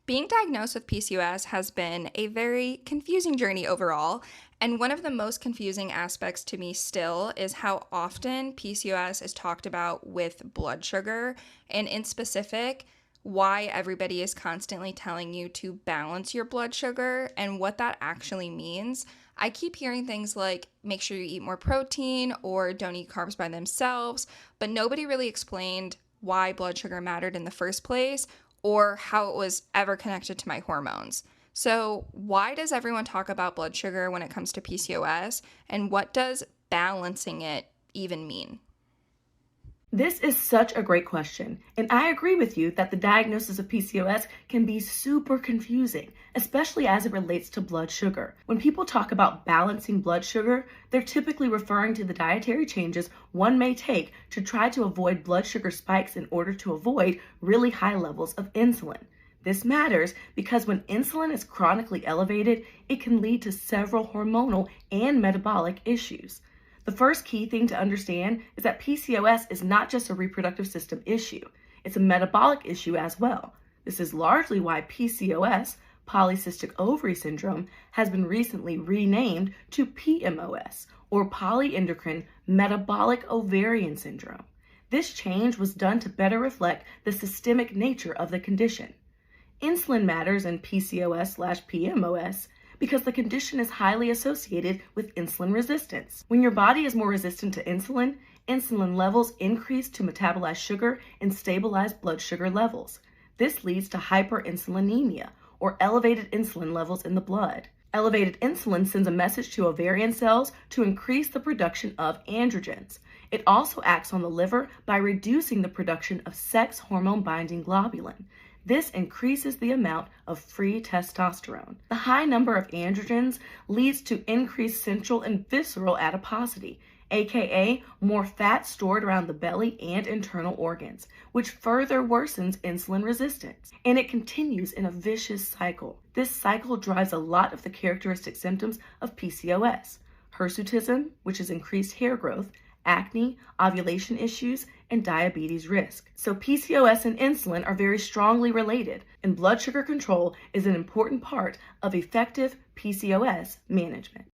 Being diagnosed with PCOS has been a very confusing journey overall. And one of the most confusing aspects to me still is how often PCOS is talked about with blood sugar, and in specific, why everybody is constantly telling you to balance your blood sugar and what that actually means. I keep hearing things like make sure you eat more protein or don't eat carbs by themselves, but nobody really explained why blood sugar mattered in the first place or how it was ever connected to my hormones. So, why does everyone talk about blood sugar when it comes to PCOS, and what does balancing it even mean? This is such a great question, and I agree with you that the diagnosis of PCOS can be super confusing, especially as it relates to blood sugar. When people talk about balancing blood sugar, they're typically referring to the dietary changes one may take to try to avoid blood sugar spikes in order to avoid really high levels of insulin. This matters because when insulin is chronically elevated, it can lead to several hormonal and metabolic issues. The first key thing to understand is that PCOS is not just a reproductive system issue, it's a metabolic issue as well. This is largely why PCOS, polycystic ovary syndrome, has been recently renamed to PMOS, or polyendocrine metabolic ovarian syndrome. This change was done to better reflect the systemic nature of the condition. Insulin matters in PCOS/PMOS because the condition is highly associated with insulin resistance. When your body is more resistant to insulin, insulin levels increase to metabolize sugar and stabilize blood sugar levels. This leads to hyperinsulinemia, or elevated insulin levels in the blood. Elevated insulin sends a message to ovarian cells to increase the production of androgens. It also acts on the liver by reducing the production of sex hormone binding globulin. This increases the amount of free testosterone. The high number of androgens leads to increased central and visceral adiposity, aka more fat stored around the belly and internal organs, which further worsens insulin resistance. And it continues in a vicious cycle. This cycle drives a lot of the characteristic symptoms of PCOS: hirsutism, which is increased hair growth, acne, ovulation issues, and diabetes risk. So PCOS and insulin are very strongly related, and blood sugar control is an important part of effective PCOS management.